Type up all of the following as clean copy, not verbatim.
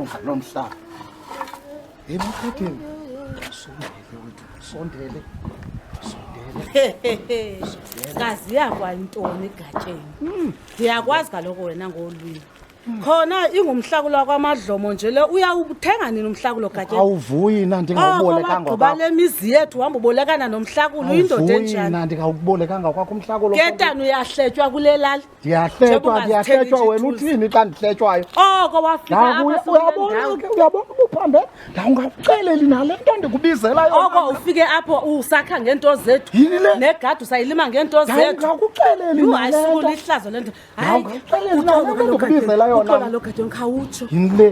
ihlonga lomhlaba. Emkhatheni. Sondele. Kazi yakwa intoni egatsheni. Ngiyakwazi kaloko wena ngolwini. Khona ingumhlakulo kwamadlomo nje le uyawuthenga nini umhlakulo gatsheni? Awuvuyi na ndingawubolekanga kwakho. Bale mizi yethu hamba ubolekana nomhlakulo indoda enjani? Na ndingawubolekanga kwakho umhlakulo. Ketani uyahletywa kulelali. Ndiyahletywa wena uthini xa ndihletywayo? Oko wafika uyabona ubuphambe? Ndawungakuxeleli nale nto ndikubizela yona. Oko ufike apho usakha ngento zethu. Negadi usayilima ngento zethu. Ndawungakuxeleli nale. Ayisukula ihlazo lento. Hayi, ndikubizela yona. Uxola lo gadeni khawutsho.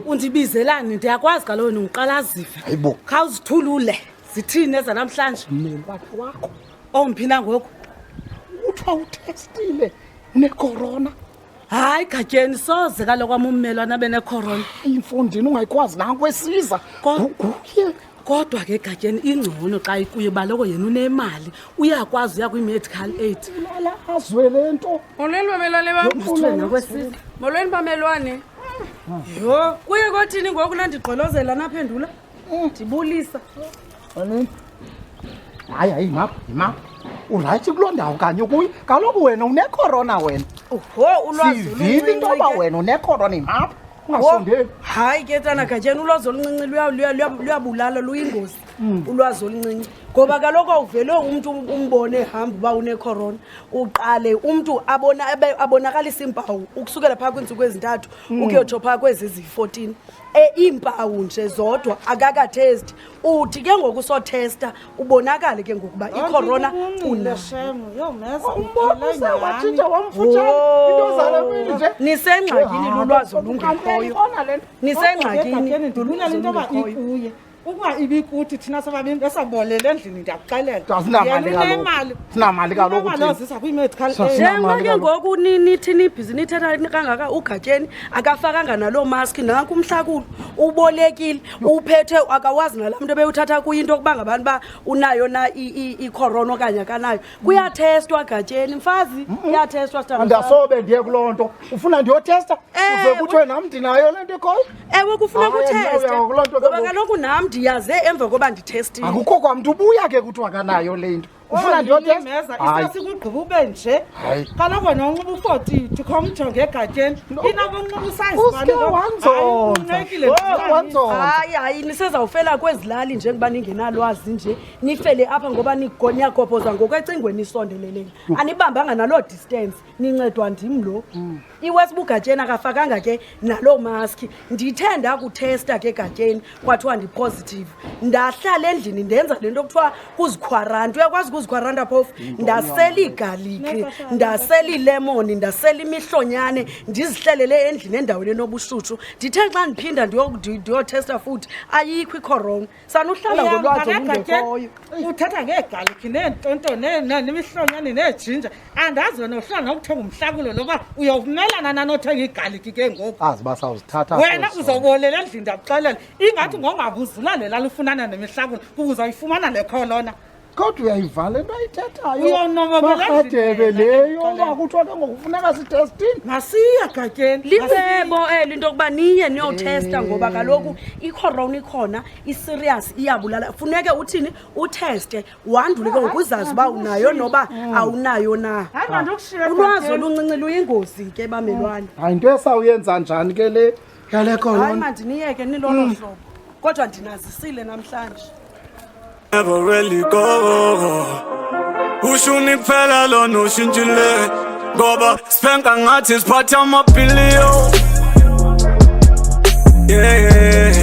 Undibizelani ndiyakwazi kaloku ngiqala zive. Hayibo. Khawuzithulule. Zithini ezanamhlanje? Mnelwakhe wakho. Ongiphinda ngoku. Uthiwa utestile necorona. Hayi gatyeni soze kaloku kwamummelwana benecorona. Imfundini ungayikwazi nakwesiza. Guguye. Kodwa ke gatyeni ingcono xa ikuye baloko yena unemali uyakwazi uya kwi-medical aid. Lala azwe lento. Molweni bamelwane bam. Molweni bamelwane. Yho, kuye kothini ngoku nandigqolozela naphendula? Ndibulisa. Ani? Hayi mapha. Urayithi kuloo ndawo kanye kuyi. Kaloku wena unecorona wena. Oho, ulwazi sivile into yoba wena unecorona mapha. Ungasondeli. Hayi ke tana gatyeni ulwazi oluncinci luyabulala luyingozi. Ulwazi oluncinci ngoba kaloku awuvele umuntu umbone ehamba uba unecorona uqale umuntu abonakalisa impawu ukusukela phakathi kweentsuku ezintathu ukuyotsho phakathi kwezi zi-14 iimpawu nje zodwa akakatesti uthi ke ngoku usotesta ubonakale ke ngokuba icorona nisengxakini lulwazi olungekhoyo nisengxakini ikuye ukuba ibikuthi thina sobabini besabolele endlini ndiyakuxelela sinamali kaloku thina kwi-medical njengoba ke ngoku nithi nibhizi nithetha kangaka ugatyeni akafakanga naloo maski nanku umhlakulo ubolekile uphethe akawazi nalaa mntu ebewuthatha kuyo into yokuba ngabantu uba unayo na icorona okanye akanayo kuyathestwa gatyeni mfazi kuyathestwa andasobe ndiye kuloo nto ufuna ndiyotesta uze kuthiwe nam ndinayo le nto ekhoyo ewe kufuneka utheste ngoba kaloku nam ndiyaze emva koba ndithestile akukho kwamntu ubuya ke kuthiwa akanayo le nto ufuna ndiyotesta isesikugqiba ube nje kaloku wena unxiba u-40 ndikhomjonge egatyeni inabonxiba hayi nisezawufela kwezi lali njengoba ningenalwazi nje nifele apha ngoba niyagobhoza ngokwecingweni nisondeleleni anibambanga naloo distance nincedwa ndim lo iwesiba ugatyeni akafakanga ke naloo maski ndithe ndakutesta ke gatyeni kwathiwa ndipositive ndahlala endlini ndenza le nto kuthiwa kuzikhwaranta uyakwazi ukuzikhwaranta phofu ndasela igaliki ndasela ilemoni ndasela imihlonyane ndizihlelele endlini endaweni enobushushu ndithe xa ndiphinda ndiyotesta futhi ayikho icorona sanuhlala ngolwazi olungekhoyo uthetha ngeegaliki neentonto nemihlonyane neejinja andazi wena uhlala nokuthenga umhlakulo loba uyawumelana nanothenga igaliki ke ngoku azi uba sawuzithatha wena uzawubolela endlini ndiyakuxelela ingathi ngongabuzula le lali ufunana nemihlakulo uzawuyifumana le corona kodwa uyayivala into ayithethayo bahadebe leyo uba kuthiwa ke ngokufuneka sitestini masiya gatyeni licebo eli into yokuba niye niyotesta ngoba kaloku icorona ikhona iserious iyabulala funeke uthini utheste wandule ke ngokuzazi uba unayo noba awunayo na ulwazi oluncinci luyingozi ke bamelwane hayi into esawuyenza njani ke le yale corona hayi mandiniyeke nilolo hlobo kodwa ndinazisile namhlanje Never really go Ushuni kuphela lona ushintshile Ngoba spenka ngathi siphatha amapilio Yeah